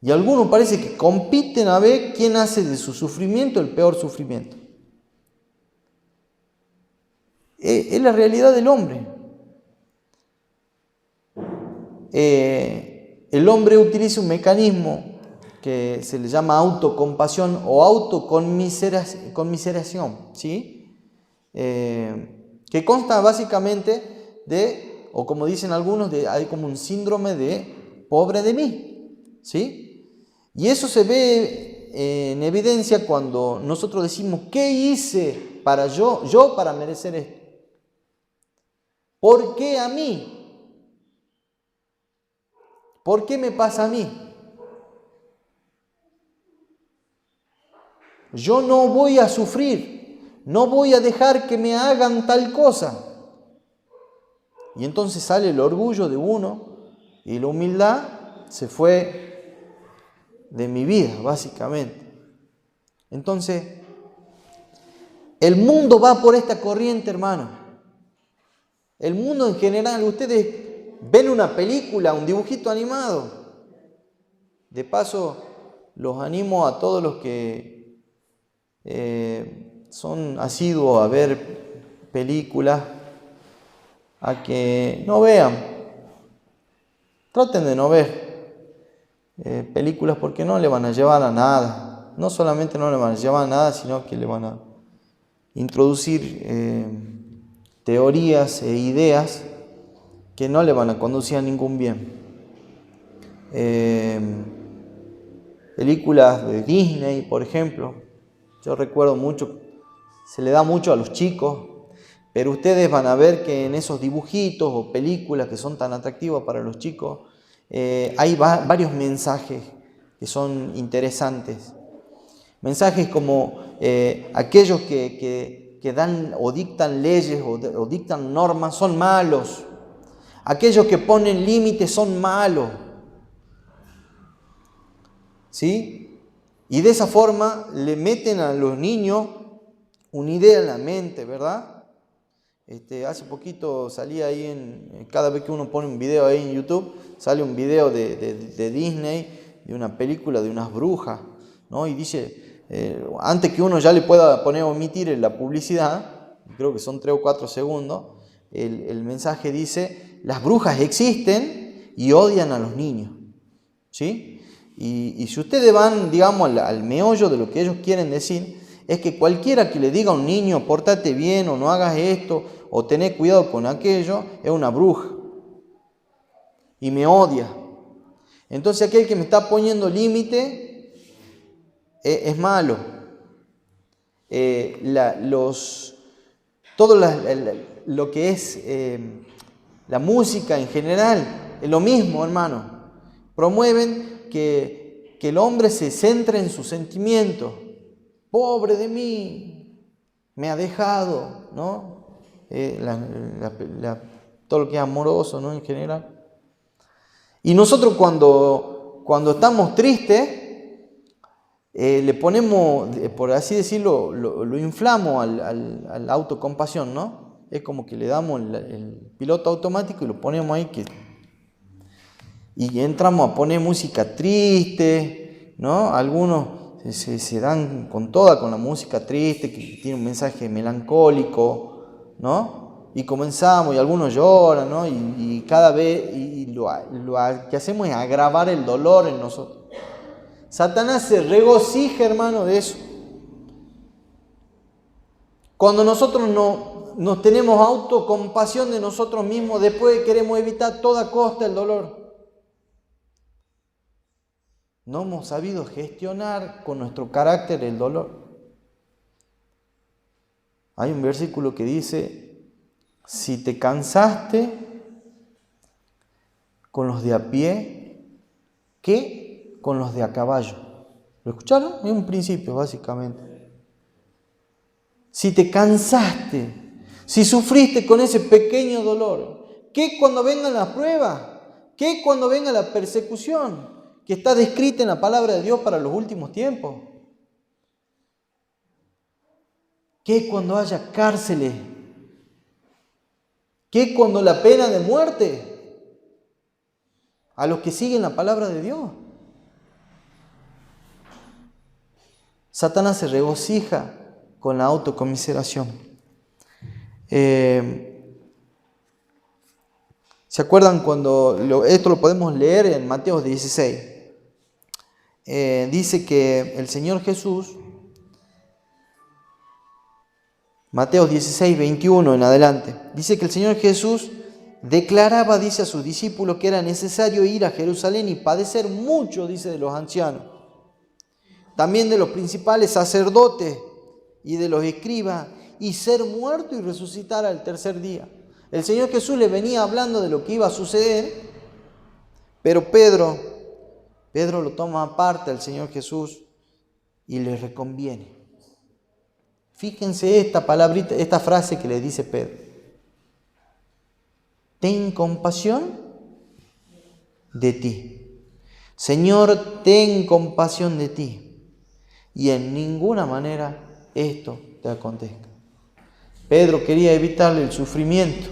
Y algunos parece que compiten a ver quién hace de su sufrimiento el peor sufrimiento. Es la realidad del hombre. El hombre utiliza un mecanismo que se le llama autocompasión o autoconmiseración, ¿sí? Que consta básicamente de, o como dicen algunos, hay como un síndrome de pobre de mí, ¿sí? Y eso se ve en evidencia cuando nosotros decimos, ¿qué hice para yo para merecer esto? ¿Por qué a mí? ¿Por qué me pasa a mí? Yo no voy a sufrir, no voy a dejar que me hagan tal cosa. Y entonces sale el orgullo de uno y la humildad se fue de mi vida, básicamente. Entonces, el mundo va por esta corriente, hermano. El mundo en general, ustedes ven una película, un dibujito animado. De paso, los animo a todos los que son asiduos a ver películas, a que no vean, traten de no ver películas, porque no le van a llevar a nada. No solamente no le van a llevar a nada, sino que le van a introducir teorías e ideas que no le van a conducir a ningún bien. Películas de Disney, por ejemplo, yo recuerdo mucho, se le da mucho a los chicos, pero ustedes van a ver que en esos dibujitos o películas que son tan atractivas para los chicos, hay varios mensajes que son interesantes. Mensajes como aquellos que dan o dictan leyes o dictan normas son malos. Aquellos que ponen límites son malos. ¿Sí? Y de esa forma le meten a los niños una idea en la mente, ¿verdad? Hace poquito salía ahí, cada vez que uno pone un video ahí en YouTube, sale un video de Disney, de una película de unas brujas, ¿no? Y dice, antes que uno ya le pueda poner a omitir en la publicidad, creo que son 3 o 4 segundos, el mensaje dice, las brujas existen y odian a los niños, ¿sí? Y si ustedes van, digamos, al meollo de lo que ellos quieren decir, es que cualquiera que le diga a un niño, pórtate bien o no hagas esto, o tené cuidado con aquello, es una bruja y me odia. Entonces aquel que me está poniendo límite es malo. Todo lo que es la música en general es lo mismo, hermano. Promueven que el hombre se centre en sus sentimientos. Pobre de mí, me ha dejado, ¿no? Todo lo que es amoroso, ¿no? En general. Y nosotros cuando estamos tristes, le ponemos, por así decirlo, lo inflamos a la autocompasión, ¿no? Es como que le damos el piloto automático y lo ponemos ahí y entramos a poner música triste, ¿no? Algunos se dan con toda con la música triste, que tiene un mensaje melancólico, ¿no? Y comenzamos, y algunos lloran, ¿no? Y cada vez, lo que hacemos es agravar el dolor en nosotros. Satanás se regocija, hermano, de eso. Cuando nosotros nos tenemos autocompasión de nosotros mismos, después queremos evitar a toda costa el dolor. No hemos sabido gestionar con nuestro carácter el dolor. Hay un versículo que dice, si te cansaste con los de a pie, ¿qué? Con los de a caballo. ¿Lo escucharon? Es un principio, básicamente. Si te cansaste, si sufriste con ese pequeño dolor, ¿qué cuando vengan las pruebas? ¿Qué cuando venga la persecución que está descrita en la palabra de Dios para los últimos tiempos? ¿Qué cuando haya cárceles? ¿Qué cuando la pena de muerte? A los que siguen la palabra de Dios. Satanás se regocija con la autocomiseración. ¿Se acuerdan cuando esto lo podemos leer en Mateo 16? Dice que el Señor Jesús, Mateo 16, 21 en adelante, dice que el Señor Jesús declaraba, dice a sus discípulos, que era necesario ir a Jerusalén y padecer mucho, dice, de los ancianos, también de los principales sacerdotes y de los escribas, y ser muerto y resucitar al tercer día. El Señor Jesús le venía hablando de lo que iba a suceder, pero Pedro lo toma aparte al Señor Jesús y le reconviene. Fíjense esta palabrita, esta frase que le dice Pedro. Ten compasión de ti. Señor, ten compasión de ti. Y en ninguna manera esto te acontezca. Pedro quería evitarle el sufrimiento.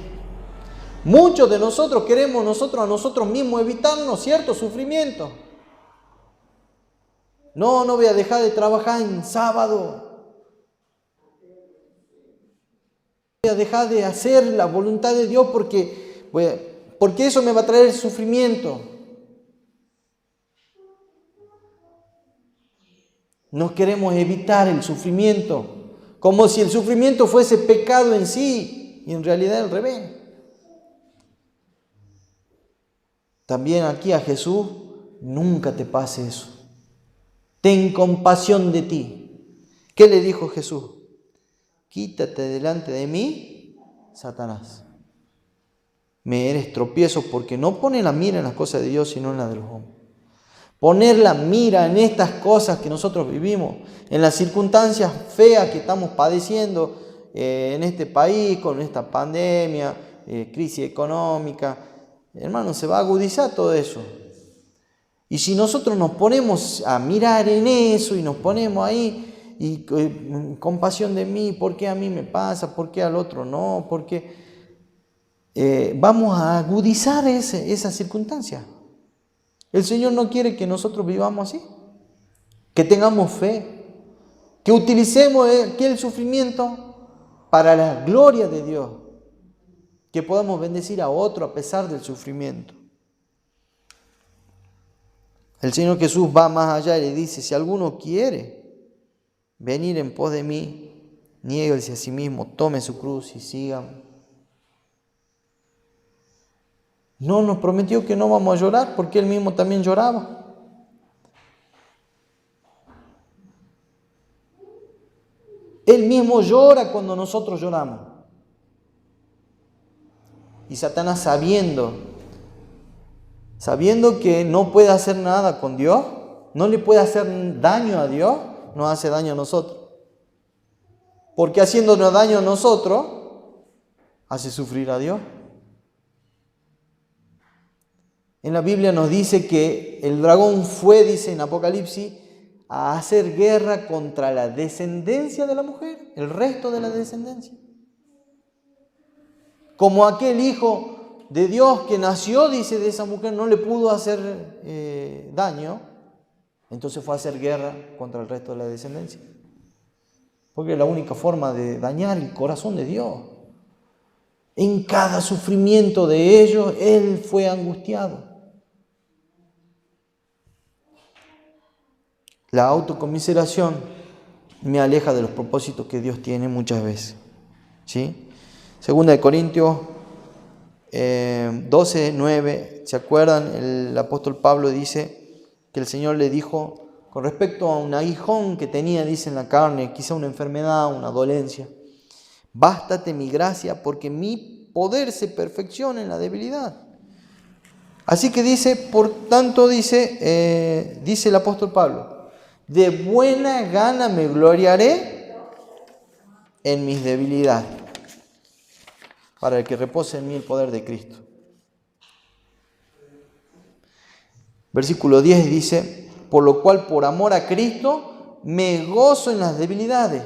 Muchos de nosotros queremos a nosotros mismos evitarnos cierto sufrimiento. No voy a dejar de trabajar en sábado. Voy a dejar de hacer la voluntad de Dios porque eso me va a traer sufrimiento. No queremos evitar el sufrimiento, como si el sufrimiento fuese pecado en sí, y en realidad al revés. También aquí a Jesús, nunca te pase eso. Ten compasión de ti. ¿Qué le dijo Jesús? Quítate delante de mí, Satanás. Me eres tropiezo porque no pones la mira en las cosas de Dios, sino en las de los hombres. Poner la mira en estas cosas que nosotros vivimos, en las circunstancias feas que estamos padeciendo en este país, con esta pandemia, crisis económica. Hermano, se va a agudizar todo eso. Y si nosotros nos ponemos a mirar en eso y nos ponemos ahí, y compasión de mí, ¿por qué a mí me pasa? ¿Por qué al otro no? ¿Por qué? Vamos a agudizar esa circunstancia. El Señor no quiere que nosotros vivamos así, que tengamos fe, que utilicemos aquel sufrimiento para la gloria de Dios, que podamos bendecir a otro a pesar del sufrimiento. El Señor Jesús va más allá y le dice, si alguno quiere venir en pos de mí, niéguese a sí mismo, tome su cruz y sígame. No nos prometió que no vamos a llorar porque Él mismo también lloraba. Él mismo llora cuando nosotros lloramos. Y Satanás sabiendo que no puede hacer nada con Dios, no le puede hacer daño a Dios, nos hace daño a nosotros. Porque haciéndonos daño a nosotros, hace sufrir a Dios. En la Biblia nos dice que el dragón fue, dice en Apocalipsis, a hacer guerra contra la descendencia de la mujer, el resto de la descendencia. Como aquel hijo de Dios que nació, dice, de esa mujer, no le pudo hacer daño, entonces fue a hacer guerra contra el resto de la descendencia. Porque es la única forma de dañar el corazón de Dios. En cada sufrimiento de ellos, Él fue angustiado. La autocomiseración me aleja de los propósitos que Dios tiene muchas veces. ¿Sí? Segunda de Corintios 12, 9, ¿se acuerdan? El apóstol Pablo dice que el Señor le dijo con respecto a un aguijón que tenía, dice, en la carne, quizá una enfermedad, una dolencia: bástate mi gracia, porque mi poder se perfecciona en la debilidad. Así que dice, por tanto, dice el apóstol Pablo, de buena gana me gloriaré en mis debilidades, para el que repose en mí el poder de Cristo. Versículo 10 dice: por lo cual, por amor a Cristo, me gozo en las debilidades,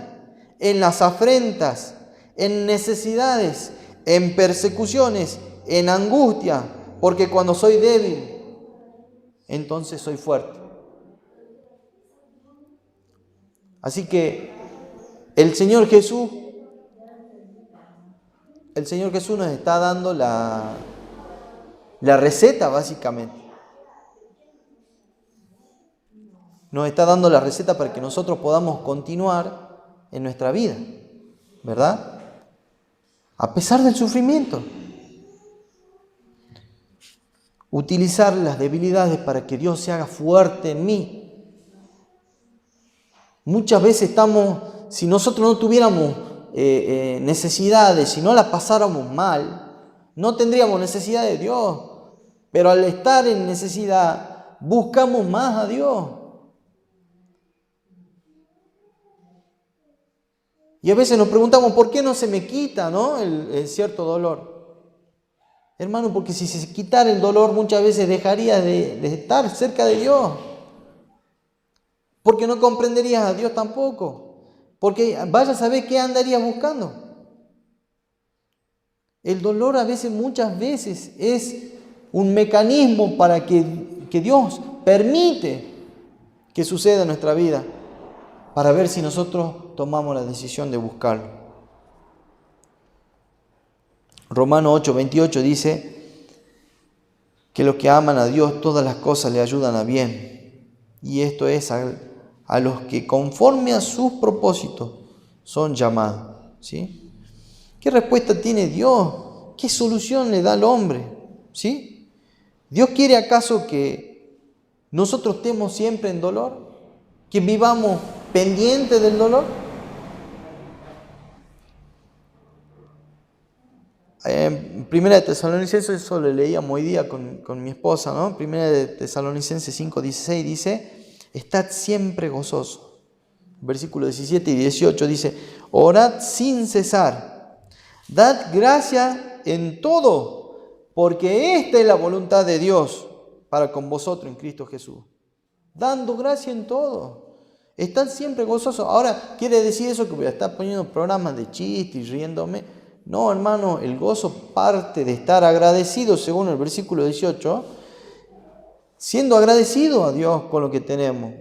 en las afrentas, en necesidades, en persecuciones, en angustia, porque cuando soy débil, entonces soy fuerte. Así que el Señor Jesús nos está dando la receta, básicamente. Nos está dando la receta para que nosotros podamos continuar en nuestra vida, ¿verdad? A pesar del sufrimiento. Utilizar las debilidades para que Dios se haga fuerte en mí. Muchas veces si nosotros no tuviéramos necesidades, si no las pasáramos mal, no tendríamos necesidad de Dios. Pero al estar en necesidad, buscamos más a Dios. Y a veces nos preguntamos, ¿por qué no se me quita, ¿no? el cierto dolor? Hermano, porque si se quitara el dolor, muchas veces dejarías de estar cerca de Dios. Porque no comprenderías a Dios tampoco. Porque vaya a saber qué andarías buscando. El dolor muchas veces es un mecanismo para que Dios permite que suceda en nuestra vida, para ver si nosotros tomamos la decisión de buscarlo. Romanos 8, 28 dice que los que aman a Dios, todas las cosas le ayudan a bien. Y esto es a los que conforme a sus propósitos son llamados. ¿Sí? ¿Qué respuesta tiene Dios? ¿Qué solución le da al hombre? ¿Sí? ¿Dios quiere acaso que nosotros estemos siempre en dolor? ¿Que vivamos pendientes del dolor? Primera de Tesalonicenses, eso lo leíamos hoy día con mi esposa, ¿no? Primera de Tesalonicenses 5:16 dice: estad siempre gozoso. Versículos 17 y 18 dice: orad sin cesar, dad gracia en todo, porque esta es la voluntad de Dios para con vosotros en Cristo Jesús. Dando gracia en todo. Estad siempre gozosos. Ahora, ¿quiere decir eso que voy a estar poniendo programas de chiste y riéndome? No, hermano, el gozo parte de estar agradecido, según el versículo 18, siendo agradecido a Dios con lo que tenemos.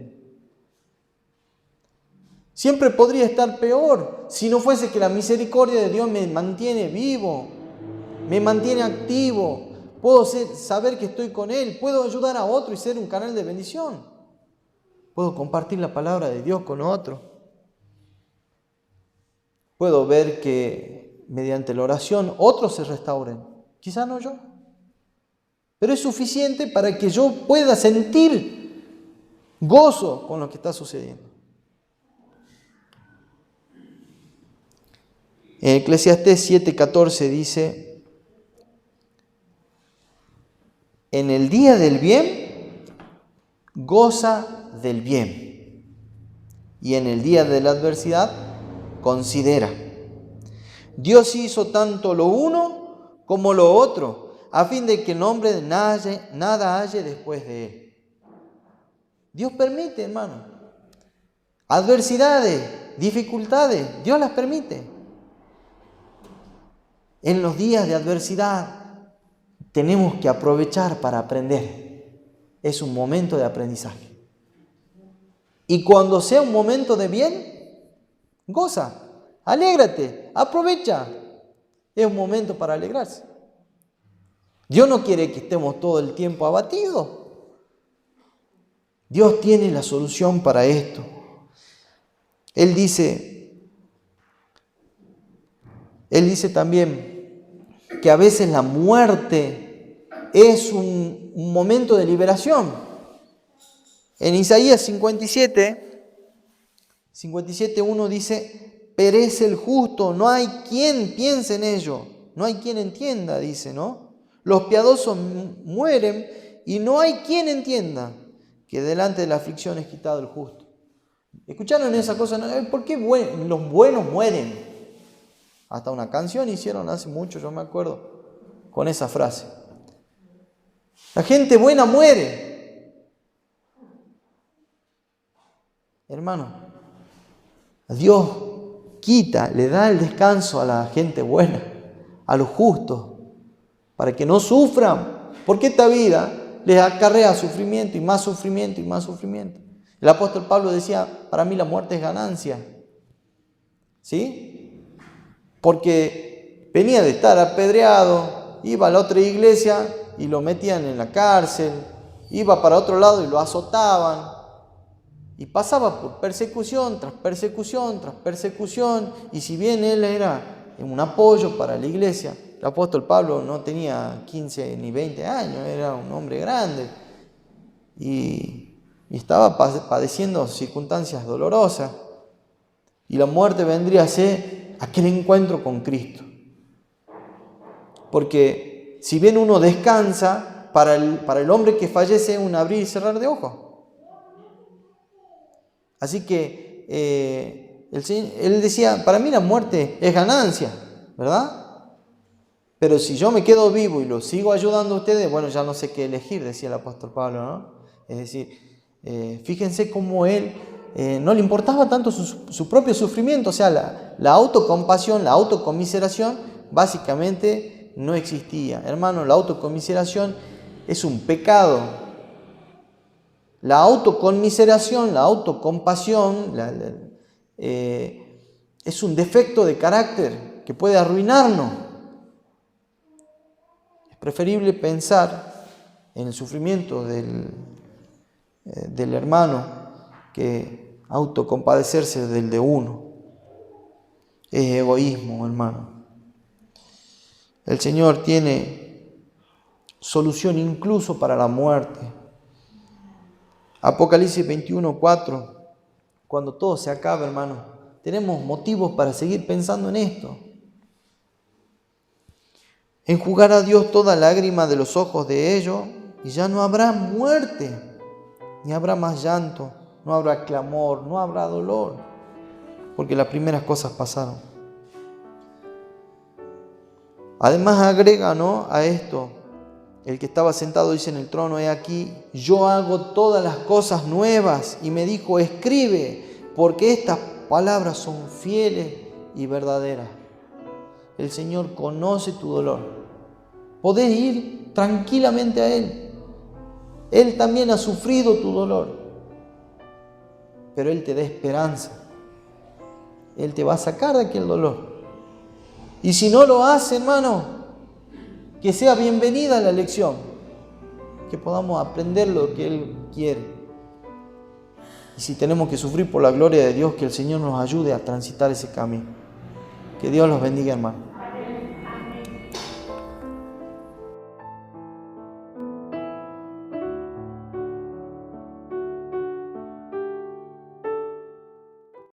Siempre podría estar peor si no fuese que la misericordia de Dios me mantiene vivo, me mantiene activo, puedo saber que estoy con Él, puedo ayudar a otro y ser un canal de bendición, puedo compartir la palabra de Dios con otro, puedo ver que mediante la oración otros se restauren, quizá no yo, pero es suficiente para que yo pueda sentir gozo con lo que está sucediendo. En Eclesiastés 7:14 dice: en el día del bien, goza del bien, y en el día de la adversidad, considera. Dios hizo tanto lo uno como lo otro, a fin de que el hombre nada halle después de él. Dios permite, hermano. Adversidades, dificultades, Dios las permite. En los días de adversidad tenemos que aprovechar para aprender. Es un momento de aprendizaje. Y cuando sea un momento de bien, goza. Alégrate, aprovecha. Es un momento para alegrarse. Dios no quiere que estemos todo el tiempo abatidos. Dios tiene la solución para esto. Él dice también que a veces la muerte es un momento de liberación. En Isaías 57:1 dice: perece el justo, no hay quien piense en ello, no hay quien entienda, dice, ¿no? Los piadosos mueren y no hay quien entienda que delante de la aflicción es quitado el justo. ¿Escucharon esa cosa? ¿Por qué los buenos mueren? Hasta una canción hicieron hace mucho, yo me acuerdo, con esa frase. La gente buena muere. Hermano, Dios quita, le da el descanso a la gente buena, a los justos, para que no sufran, porque esta vida les acarrea sufrimiento y más sufrimiento y más sufrimiento. El apóstol Pablo decía: para mí la muerte es ganancia. ¿Sí? Porque venía de estar apedreado, iba a la otra iglesia y lo metían en la cárcel, iba para otro lado y lo azotaban, y pasaba por persecución tras persecución tras persecución, y si bien él era un apoyo para la iglesia, el apóstol Pablo no tenía 15 ni 20 años, era un hombre grande, y estaba padeciendo circunstancias dolorosas, y la muerte vendría a ser aquel encuentro con Cristo. Porque si bien uno descansa, para el hombre que fallece es un abrir y cerrar de ojos. Así que él decía: para mí la muerte es ganancia, ¿verdad? Pero si yo me quedo vivo y lo sigo ayudando a ustedes, bueno, ya no sé qué elegir, decía el apóstol Pablo, ¿no? Es decir, fíjense cómo él no le importaba tanto su propio sufrimiento. O sea, la autocompasión, la autocomiseración básicamente no existía. Hermano, la autocomiseración es un pecado. La autoconmiseración, la autocompasión es un defecto de carácter que puede arruinarnos. Es preferible pensar en el sufrimiento del hermano que autocompadecerse del de uno. Es egoísmo, hermano. El Señor tiene solución incluso para la muerte. Apocalipsis 21:4, cuando todo se acabe, hermano, tenemos motivos para seguir pensando en esto. Enjugará Dios toda lágrima de los ojos de ellos, y ya no habrá muerte, ni habrá más llanto, no habrá clamor, no habrá dolor, porque las primeras cosas pasaron. Además agrega, ¿no?, a esto: el que estaba sentado dice en el trono: he aquí, yo hago todas las cosas nuevas. Y me dijo: escribe, porque estas palabras son fieles y verdaderas. El Señor conoce tu dolor. Podés ir tranquilamente a Él. Él también ha sufrido tu dolor. Pero Él te da esperanza. Él te va a sacar de aquel dolor. Y si no lo hace, hermano, que sea bienvenida la lección, que podamos aprender lo que Él quiere. Y si tenemos que sufrir por la gloria de Dios, que el Señor nos ayude a transitar ese camino. Que Dios los bendiga, hermano.